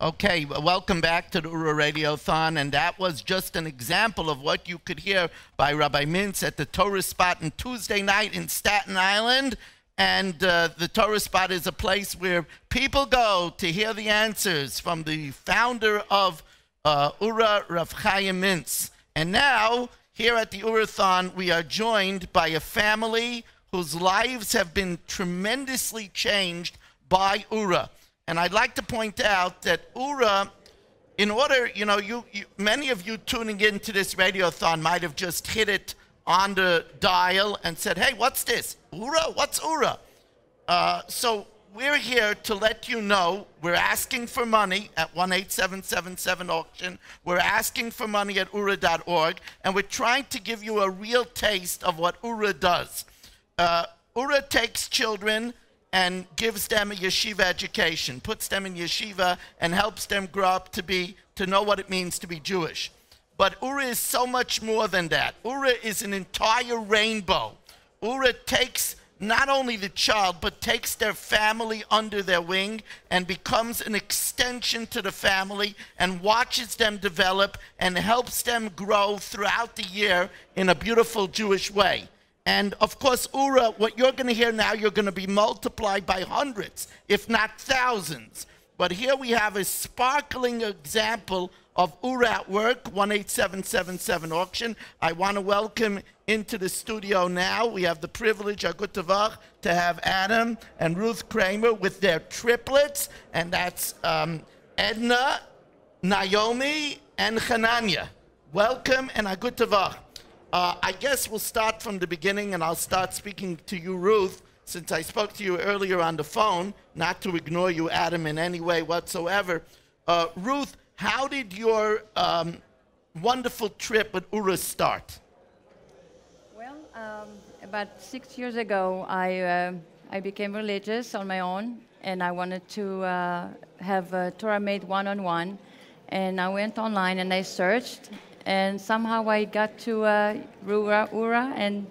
Okay, welcome back to the Oorah Radiothon, and that was just an example of what you could hear by Rabbi Mintz at the Torah Spot on Tuesday night in Staten Island. And the Torah Spot is a place where people go to hear the answers from the founder of Oorah, Rav Chaim Mintz. And now, here at the Oorahthon, we are joined by a family whose lives have been tremendously changed by Oorah. And I'd like to point out that Oorah, in order, many of you tuning into this radiothon might have just hit it on the dial and said, hey, what's this? Oorah? What's Oorah? So we're here to let you know we're asking for money at 18777 auction. We're asking for money at Oorah.org, and we're trying to give you a real taste of what Oorah does. Oorah takes children and gives them a yeshiva education, puts them in yeshiva and helps them grow up to know what it means to be Jewish. But Oorah is so much more than that. Oorah is an entire rainbow. Oorah takes not only the child, but takes their family under their wing and becomes an extension to the family and watches them develop and helps them grow throughout the year in a beautiful Jewish way. And of course, Oorah, what you're going to hear now, you're going to be multiplied by hundreds, if not thousands. But here we have a sparkling example of Oorah at work, 18777 auction. I want to welcome into the studio now. We have the privilege, Agud Tavach, to have Adam and Ruth Kraemer with their triplets, and that's Edna, Naomi, and Hananya. Welcome and Agud Tavach. I guess we'll start from the beginning, and I'll start speaking to you, Ruth, since I spoke to you earlier on the phone, not to ignore you, Adam, in any way whatsoever. Ruth, how did your wonderful trip at Oorah start? Well, about 6 years ago, I became religious on my own, and I wanted to have a Torah made one-on-one. And I went online and I searched, and somehow I got to Oorah, and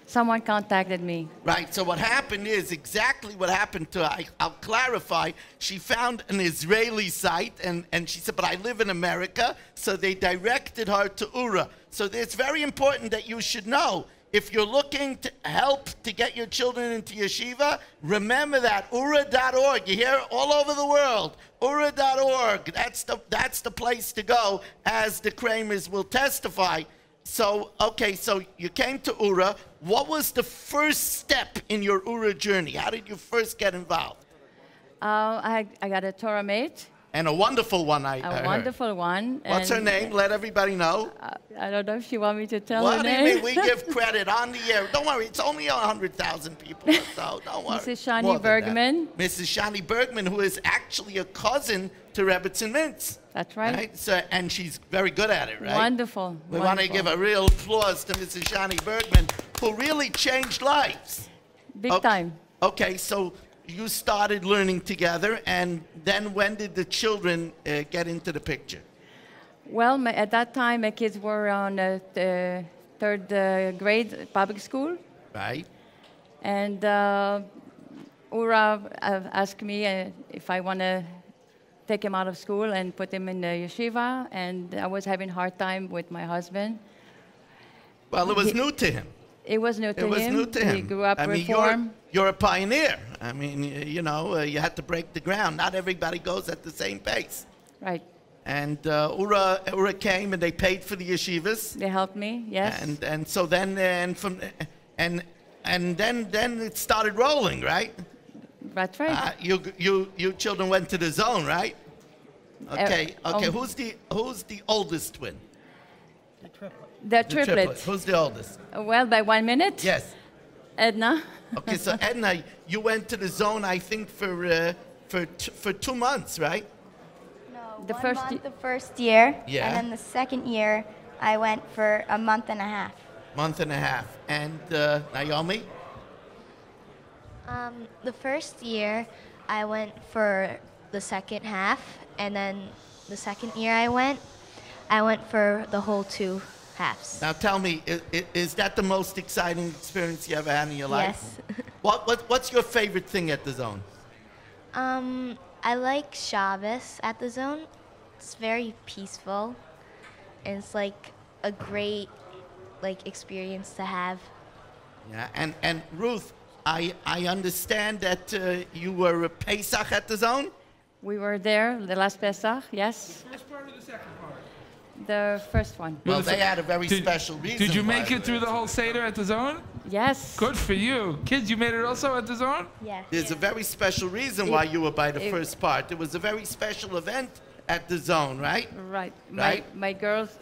someone contacted me. Right, so what happened is exactly what happened to her. I'll clarify. She found an Israeli site, and she said, but I live in America, so they directed her to Oorah. So it's very important that you should know, if you're looking to help to get your children into yeshiva, remember that, Oorah.org. You hear it all over the world. Oorah.org, that's the place to go, as the Kraemers will testify. So, okay, so you came to Oorah. What was the first step in your Oorah journey? How did you first get involved? I got a Torah mate. And a wonderful one, I A heard. Wonderful one. What's her name? Let everybody know. I don't know if you want me to tell What her do name. you mean? We give credit on the air. Don't worry, it's only 100,000 people or so. Don't worry. Mrs. Shani Bergman. Mrs. Shani Bergman, who is actually a cousin to Rebbetzin Mintz. That's right. So, and she's very good at it, right? Wonderful. We want to give a real applause to Mrs. Shani Bergman, who really changed lives. Big time. Okay, so you started learning together, and then when did the children get into the picture? Well, at that time, my kids were on the third grade public school. Right. And Oorah asked me if I want to take him out of school and put him in the yeshiva, and I was having a hard time with my husband. Well, it was new to him. It was new to him. It was new to him. He grew up I mean, Reform. you're a pioneer. I mean, you know, you had to break the ground. Not everybody goes at the same pace. Right. And Oorah came and they paid for the yeshivas. They helped me, yes. And so then then it started rolling, right? That's right. You children went to the zone, right? Okay. Okay. Who's the oldest twin? The triplet. Who's the oldest? Well, by 1 minute. Yes. Edna. Okay, so Edna, you went to the zone, I think, for 2 months, right? No, The 1 first month the first year, Yeah. and then the second year I went for a month and a half. Month and a half. And Naomi? The first year, I went for the second half, and then the second year I went for the whole 2 halves. Now tell me, is that the most exciting experience you ever had in your life? Yes. What's your favorite thing at the zone? I like Shabbos at the zone. It's very peaceful, and it's like a great experience to have. Yeah, and Ruth, I understand that you were a Pesach at the zone? We were there the last Pesach, yes. The first part or the second part? The first one. Well, they had a very special reason. Did you why make it through the whole Seder at the zone? Yes. Good for you. Kids, you made it also at the zone? Yes. There's a very special reason why you were by the first part. It was a very special event at the zone, right? Right. Right?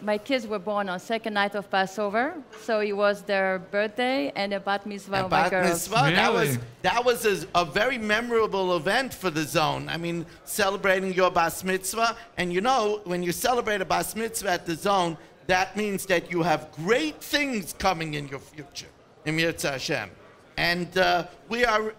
My kids were born on second night of Passover, so it was their birthday and a bat mitzvah of my Bat girls. mitzvah. Really? That was a very memorable event for the zone. I mean, celebrating your bas mitzvah. And you know, when you celebrate a bas mitzvah at the zone, that means that you have great things coming in your future. Im Yirtzeh Hashem. And we are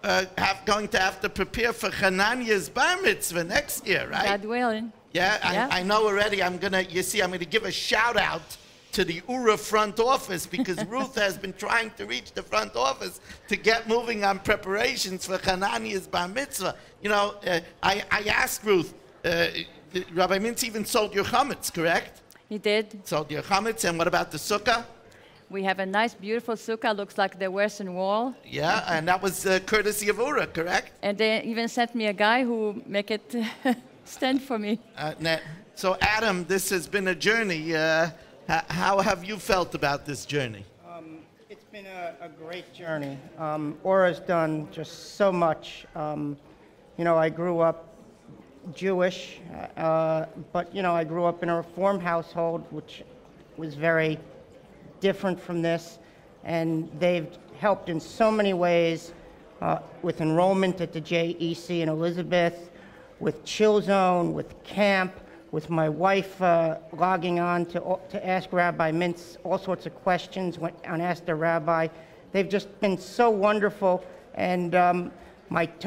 going to have to prepare for Hananiah's bar mitzvah next year, right? God willing. Yeah, I know already. I'm gonna give a shout out to the Oorah front office because Ruth has been trying to reach the front office to get moving on preparations for Hananiah's bar mitzvah. You know, I asked Ruth, Rabbi Mintz even sold your chametz, correct? He did. Sold your chametz, and what about the sukkah? We have a nice, beautiful sukkah, looks like the Western Wall. Yeah, and that was courtesy of Oorah, correct? And they even sent me a guy who make it stand for me. So Adam, this has been a journey. How have you felt about this journey? It's been a great journey. Oorah's done just so much. You know, I grew up Jewish, but you know, I grew up in a Reformed household, which was very different from this, and they've helped in so many ways with enrollment at the JEC in Elizabeth, with Chill Zone, with camp, with my wife logging on to ask Rabbi Mintz all sorts of questions and ask the rabbi. They've just been so wonderful, and I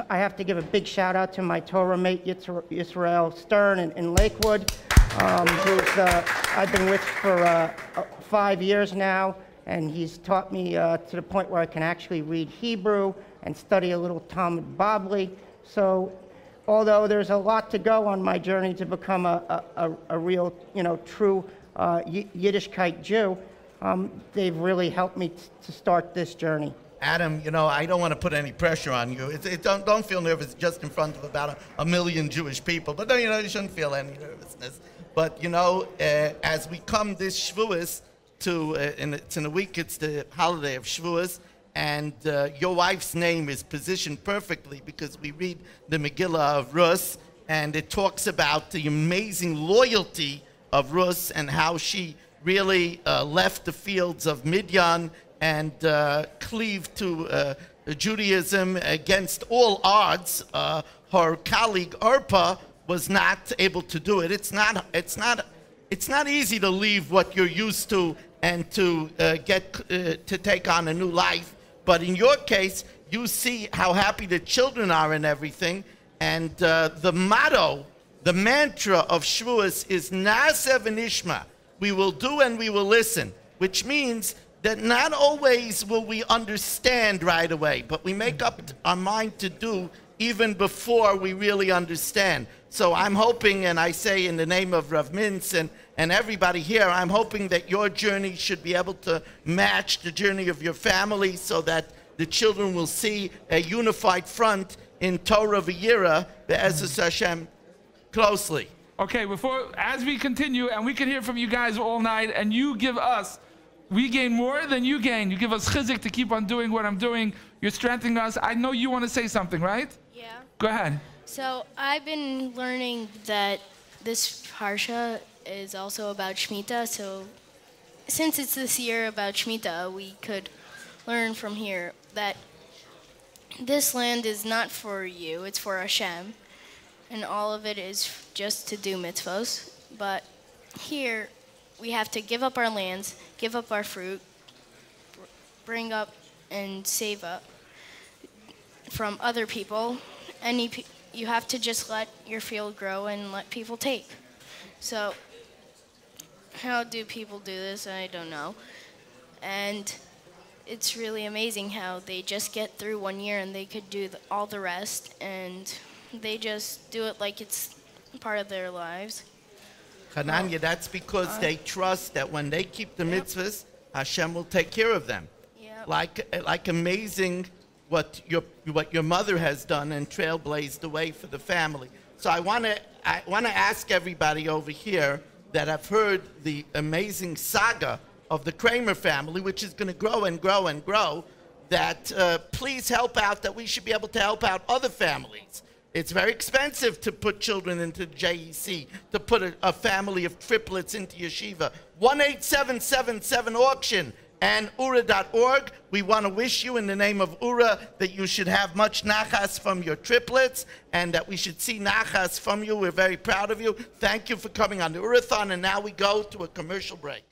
have to give a big shout out to my Torah mate Yisrael Stern in Lakewood, who's I've been with for 5 years now, and he's taught me to the point where I can actually read Hebrew and study a little Talmud Bavli. So although there's a lot to go on my journey to become a real, you know, true Yiddishkeit Jew, they've really helped me to start this journey. Adam, you know, I don't want to put any pressure on you. Don't feel nervous just in front of about a million Jewish people. But, you know, you shouldn't feel any nervousness. But, you know, as we come this Shavuos and it's in a week, it's the holiday of Shavuos, and your wife's name is positioned perfectly because we read the Megillah of Rus, and it talks about the amazing loyalty of Rus and how she really left the fields of Midian and cleaved to Judaism against all odds. Her colleague Orpah was not able to do it. It's not easy to leave what you're used to and to to take on a new life. But in your case, you see how happy the children are and everything. And the motto, the mantra of Shavuos is Na'aseh v'nishma. We will do and we will listen, which means that not always will we understand right away, but we make up our mind to do even before we really understand. So I'm hoping, and I say in the name of Rav Mintz and everybody here, I'm hoping that your journey should be able to match the journey of your family so that the children will see a unified front in Torah v'yirah, be'ezus Hashem, closely. Okay, as we continue, and we can hear from you guys all night, and you give us, we gain more than you gain. You give us chizik to keep on doing what I'm doing. You're strengthening us. I know you want to say something, right? Yeah. Go ahead. So I've been learning that this parsha is also about Shemitah. So since it's this year about Shemitah, we could learn from here that this land is not for you, it's for Hashem. And all of it is just to do mitzvos. But here, we have to give up our lands, give up our fruit, bring up and save up from other people. You have to just let your field grow and let people take. So how do people do this? I don't know. And it's really amazing how they just get through 1 year and they could do all the rest. And They just do it like it's part of their lives. Hananya, that's because they trust that when they keep the mitzvahs, Hashem will take care of them. Yep. Like amazing what your mother has done and trailblazed the way for the family. So I want to ask everybody over here that have heard the amazing saga of the Kraemer family, which is going to grow and grow and grow, that please help out, that we should be able to help out other families. It's very expensive to put children into JEC, to put a family of triplets into yeshiva. 18777 auction and Oorah.org. We want to wish you in the name of Oorah that you should have much nachas from your triplets and that we should see nachas from you. We're very proud of you. Thank you for coming on the Oorahthon, and now we go to a commercial break.